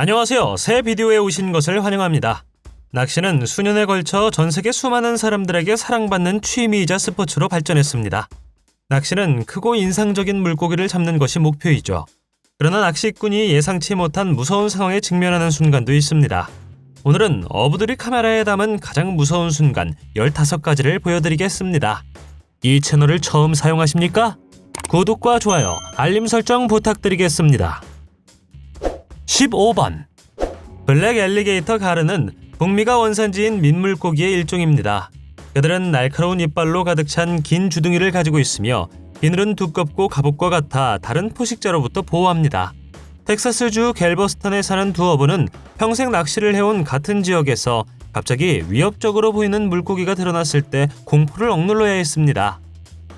안녕하세요. 새 비디오에 오신 것을 환영합니다. 낚시는 수년에 걸쳐 전 세계 수많은 사람들에게 사랑받는 취미이자 스포츠로 발전했습니다. 낚시는 크고 인상적인 물고기를 잡는 것이 목표이죠. 그러나 낚시꾼이 예상치 못한 무서운 상황에 직면하는 순간도 있습니다. 오늘은 어부들이 카메라에 담은 가장 무서운 순간 15가지를 보여드리겠습니다. 이 채널을 처음 사용하십니까? 구독과 좋아요, 알림 설정 부탁드리겠습니다. 15번. 블랙 엘리게이터 가르는 북미가 원산지인 민물고기의 일종입니다. 그들은 날카로운 이빨로 가득 찬 긴 주둥이를 가지고 있으며 비늘은 두껍고 갑옷과 같아 다른 포식자로부터 보호합니다. 텍사스주 갤버스턴에 사는 두 어부는 평생 낚시를 해온 같은 지역에서 갑자기 위협적으로 보이는 물고기가 드러났을 때 공포를 억눌러야 했습니다.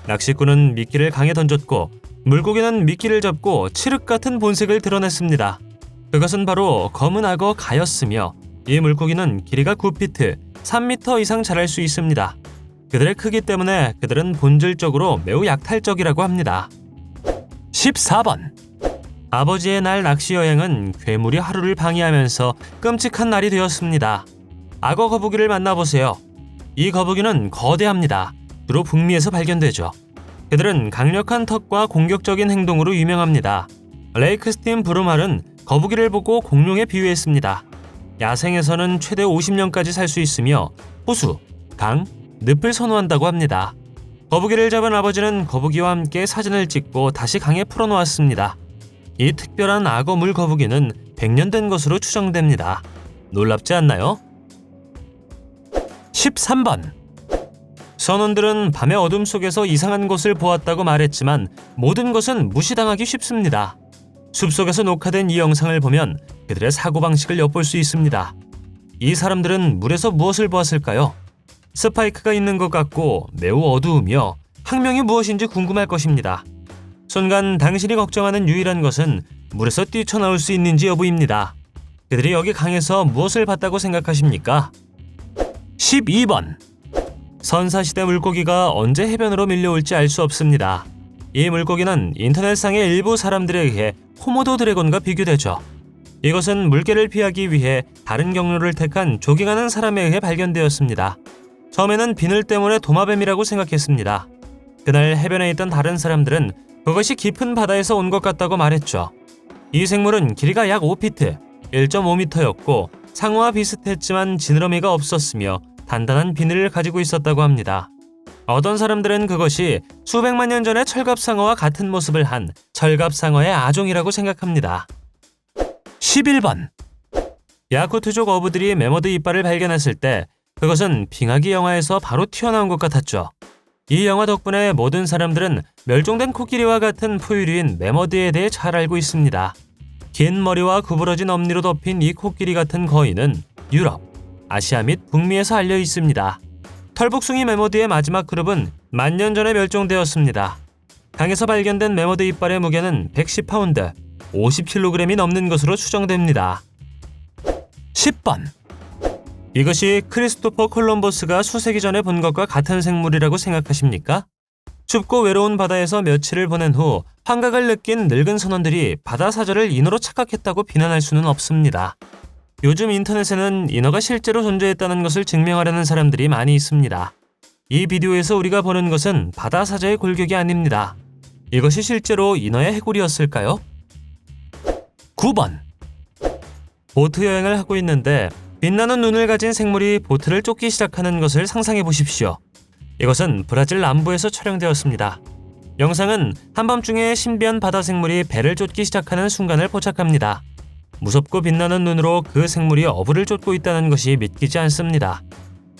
낚시꾼은 미끼를 강에 던졌고 물고기는 미끼를 잡고 칠흑 같은 본색을 드러냈습니다. 그것은 바로 검은 악어 가였으며 이 물고기는 길이가 9피트, 3m 이상 자랄 수 있습니다. 그들의 크기 때문에 그들은 본질적으로 매우 약탈적이라고 합니다. 14번. 아버지의 날 낚시 여행은 괴물이 하루를 방해하면서 끔찍한 날이 되었습니다. 악어 거북이를 만나보세요. 이 거북이는 거대합니다. 주로 북미에서 발견되죠. 그들은 강력한 턱과 공격적인 행동으로 유명합니다. 레이크 스팀 브루말은 거북이를 보고 공룡에 비유했습니다. 야생에서는 최대 50년까지 살 수 있으며 호수, 강, 늪을 선호한다고 합니다. 거북이를 잡은 아버지는 거북이와 함께 사진을 찍고 다시 강에 풀어놓았습니다. 이 특별한 악어 물거북이는 100년 된 것으로 추정됩니다. 놀랍지 않나요? 13번. 선원들은 밤의 어둠 속에서 이상한 것을 보았다고 말했지만 모든 것은 무시당하기 쉽습니다. 숲속에서 녹화된 이 영상을 보면 그들의 사고방식을 엿볼 수 있습니다. 이 사람들은 물에서 무엇을 보았을까요? 스파이크가 있는 것 같고 매우 어두우며 학명이 무엇인지 궁금할 것입니다. 순간 당신이 걱정하는 유일한 것은 물에서 뛰쳐나올 수 있는지 여부입니다. 그들이 여기 강에서 무엇을 봤다고 생각하십니까? 12번. 선사시대 물고기가 언제 해변으로 밀려올지 알 수 없습니다. 이 물고기는 인터넷상의 일부 사람들에 의해 코모도 드래곤과 비교되죠. 이것은 물개를 피하기 위해 다른 경로를 택한 조깅하는 사람에 의해 발견되었습니다. 처음에는 비늘 때문에 도마뱀이라고 생각했습니다. 그날 해변에 있던 다른 사람들은 그것이 깊은 바다에서 온 것 같다고 말했죠. 이 생물은 길이가 약 5피트, 1.5m였고 상어와 비슷했지만 지느러미가 없었으며 단단한 비늘을 가지고 있었다고 합니다. 어떤 사람들은 그것이 수백만 년 전의 철갑상어와 같은 모습을 한 철갑상어의 아종이라고 생각합니다. 11번. 야쿠트족 어부들이 매머드 이빨을 발견했을 때 그것은 빙하기 영화에서 바로 튀어나온 것 같았죠. 이 영화 덕분에 모든 사람들은 멸종된 코끼리와 같은 포유류인 매머드에 대해 잘 알고 있습니다. 긴 머리와 구부러진 앞니로 덮인 이 코끼리 같은 거인은 유럽, 아시아 및 북미에서 알려 있습니다. 털복숭이 매머드의 마지막 그룹은 만년 전에 멸종되었습니다. 강에서 발견된 매머드 이빨의 무게는 110파운드, 50kg이 넘는 것으로 추정됩니다. 10번. 이것이 크리스토퍼 콜럼버스가 수세기 전에 본 것과 같은 생물이라고 생각하십니까? 춥고 외로운 바다에서 며칠을 보낸 후 환각을 느낀 늙은 선원들이 바다 사자를 인어로 착각했다고 비난할 수는 없습니다. 요즘 인터넷에는 인어가 실제로 존재했다는 것을 증명하려는 사람들이 많이 있습니다. 이 비디오에서 우리가 보는 것은 바다 사자의 골격이 아닙니다. 이것이 실제로 인어의 해골이었을까요? 9번. 보트 여행을 하고 있는데 빛나는 눈을 가진 생물이 보트를 쫓기 시작하는 것을 상상해 보십시오. 이것은 브라질 남부에서 촬영되었습니다. 영상은 한밤중에 신비한 바다 생물이 배를 쫓기 시작하는 순간을 포착합니다. 무섭고 빛나는 눈으로 그 생물이 어부를 쫓고 있다는 것이 믿기지 않습니다.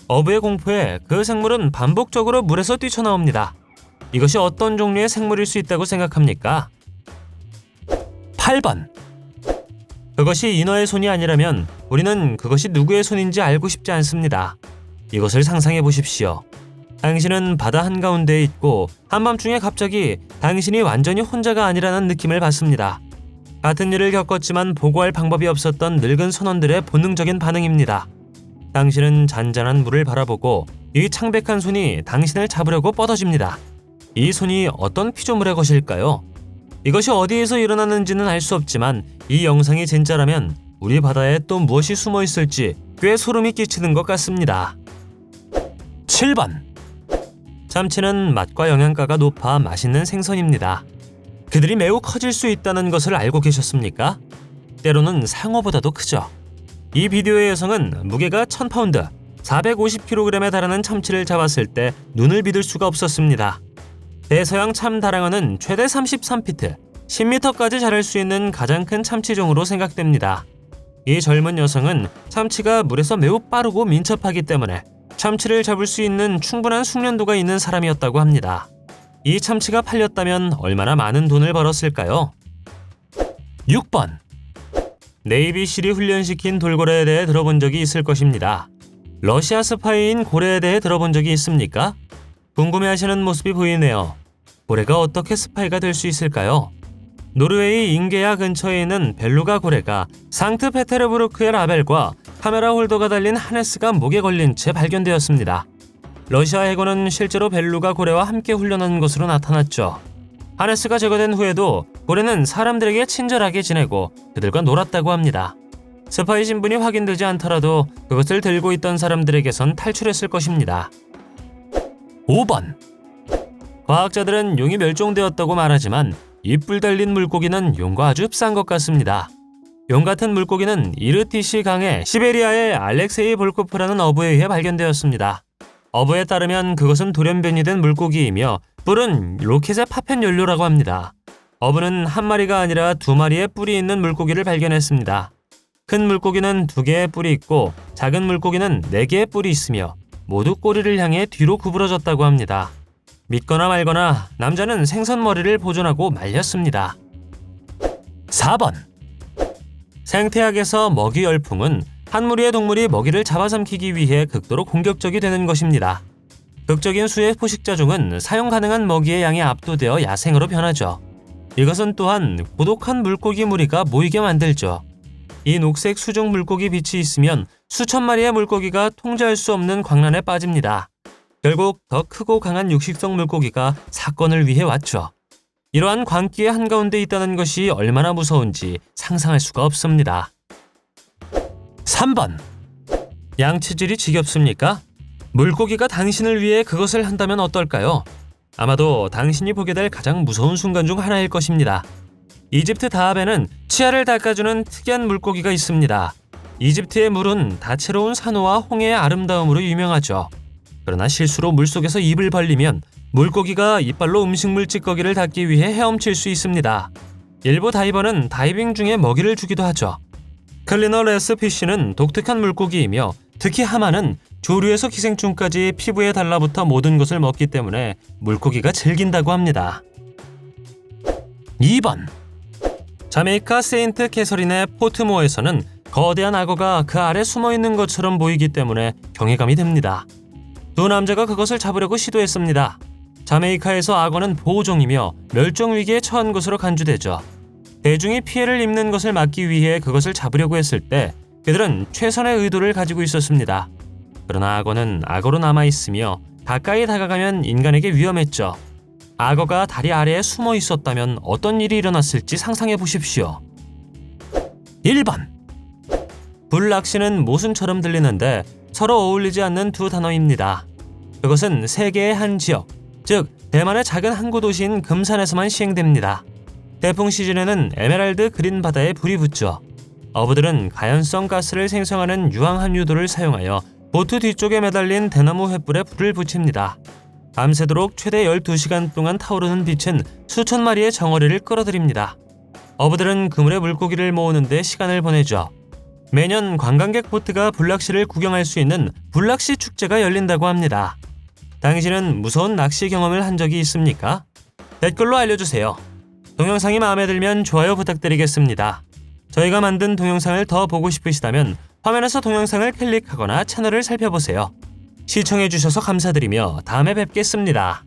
어부의 공포에 그 생물은 반복적으로 물에서 뛰쳐나옵니다. 이것이 어떤 종류의 생물일 수 있다고 생각합니까? 8번. 그것이 인어의 손이 아니라면 우리는 그것이 누구의 손인지 알고 싶지 않습니다. 이것을 상상해 보십시오. 당신은 바다 한가운데에 있고 한밤중에 갑자기 당신이 완전히 혼자가 아니라는 느낌을 받습니다. 같은 일을 겪었지만 보고할 방법이 없었던 늙은 선원들의 본능적인 반응입니다. 당신은 잔잔한 물을 바라보고 이 창백한 손이 당신을 잡으려고 뻗어집니다. 이 손이 어떤 피조물의 것일까요? 이것이 어디에서 일어나는지는 알 수 없지만 이 영상이 진짜라면 우리 바다에 또 무엇이 숨어 있을지 꽤 소름이 끼치는 것 같습니다. 7번. 참치는 맛과 영양가가 높아 맛있는 생선입니다. 그들이 매우 커질 수 있다는 것을 알고 계셨습니까? 때로는 상어보다도 크죠. 이 비디오의 여성은 무게가 1000파운드, 450kg에 달하는 참치를 잡았을 때 눈을 믿을 수가 없었습니다. 대서양 참다랑어는 최대 33피트, 10m까지 자랄 수 있는 가장 큰 참치종으로 생각됩니다. 이 젊은 여성은 참치가 물에서 매우 빠르고 민첩하기 때문에 참치를 잡을 수 있는 충분한 숙련도가 있는 사람이었다고 합니다. 이 참치가 팔렸다면 얼마나 많은 돈을 벌었을까요? 6번. 네이비실이 훈련시킨 돌고래에 대해 들어본 적이 있을 것입니다. 러시아 스파이인 고래에 대해 들어본 적이 있습니까? 궁금해하시는 모습이 보이네요. 고래가 어떻게 스파이가 될 수 있을까요? 노르웨이 잉게야 근처에 있는 벨루가 고래가 상트페테르부르크의 라벨과 카메라 홀더가 달린 하네스가 목에 걸린 채 발견되었습니다. 러시아 해군은 실제로 벨루가 고래와 함께 훈련한 것으로 나타났죠. 하네스가 제거된 후에도 고래는 사람들에게 친절하게 지내고 그들과 놀았다고 합니다. 스파이 신분이 확인되지 않더라도 그것을 들고 있던 사람들에게선 탈출했을 것입니다. 5번. 과학자들은 용이 멸종되었다고 말하지만 이뿔 달린 물고기는 용과 아주 흡사한 것 같습니다. 용 같은 물고기는 이르티시 강의 시베리아의 알렉세이 볼코프라는 어부에 의해 발견되었습니다. 어부에 따르면 그것은 돌연변이 된 물고기이며 뿔은 로켓의 파편 연료라고 합니다. 어부는 한 마리가 아니라 2마리의 뿔이 있는 물고기를 발견했습니다. 큰 물고기는 2개의 뿔이 있고 작은 물고기는 4개의 뿔이 있으며 모두 꼬리를 향해 뒤로 구부러졌다고 합니다. 믿거나 말거나 남자는 생선 머리를 보존하고 말렸습니다. 4번. 생태학에서 먹이 열풍은 한 무리의 동물이 먹이를 잡아삼키기 위해 극도로 공격적이 되는 것입니다. 극적인 수의 포식자종은 사용 가능한 먹이의 양에 압도되어 야생으로 변하죠. 이것은 또한 고독한 물고기 무리가 모이게 만들죠. 이 녹색 수중 물고기 빛이 있으면 수천 마리의 물고기가 통제할 수 없는 광란에 빠집니다. 결국 더 크고 강한 육식성 물고기가 사건을 위해 왔죠. 이러한 광기의 한가운데 있다는 것이 얼마나 무서운지 상상할 수가 없습니다. 3번. 양치질이 지겹습니까? 물고기가 당신을 위해 그것을 한다면 어떨까요? 아마도 당신이 보게 될 가장 무서운 순간 중 하나일 것입니다. 이집트 다합에는 치아를 닦아주는 특이한 물고기가 있습니다. 이집트의 물은 다채로운 산호와 홍해의 아름다움으로 유명하죠. 그러나 실수로 물속에서 입을 벌리면 물고기가 이빨로 음식물 찌꺼기를 닦기 위해 헤엄칠 수 있습니다. 일부 다이버는 다이빙 중에 먹이를 주기도 하죠. 클리너 레스피쉬는 독특한 물고기이며 특히 하마는 조류에서 기생충까지 피부에 달라붙어 모든 것을 먹기 때문에 물고기가 즐긴다고 합니다. 2번. 자메이카 세인트 캐서린의 포트모어에서는 거대한 악어가 그 아래 숨어있는 것처럼 보이기 때문에 경외감이 듭니다. 2 남자가 그것을 잡으려고 시도했습니다. 자메이카에서 악어는 보호종이며 멸종 위기에 처한 것으로 간주되죠. 대중이 피해를 입는 것을 막기 위해 그것을 잡으려고 했을 때 그들은 최선의 의도를 가지고 있었습니다. 그러나 악어는 악어로 남아있으며 가까이 다가가면 인간에게 위험했죠. 악어가 다리 아래에 숨어 있었다면 어떤 일이 일어났을지 상상해 보십시오. 1번. 불낚시는 모순처럼 들리는데 서로 어울리지 않는 2 단어입니다. 그것은 세계의 한 지역, 즉 대만의 작은 항구 도시인 금산에서만 시행됩니다. 태풍 시즌에는 에메랄드 그린 바다에 불이 붙죠. 어부들은 가연성 가스를 생성하는 유황함유도를 사용하여 보트 뒤쪽에 매달린 대나무 횃불에 불을 붙입니다. 밤새도록 최대 12시간 동안 타오르는 빛은 수천 마리의 정어리를 끌어들입니다. 어부들은 그물에 물고기를 모으는 데 시간을 보내죠. 매년 관광객 보트가 불낚시를 구경할 수 있는 불낚시 축제가 열린다고 합니다. 당신은 무서운 낚시 경험을 한 적이 있습니까? 댓글로 알려주세요. 동영상이 마음에 들면 좋아요 부탁드리겠습니다. 저희가 만든 동영상을 더 보고 싶으시다면 화면에서 동영상을 클릭하거나 채널을 살펴보세요. 시청해주셔서 감사드리며 다음에 뵙겠습니다.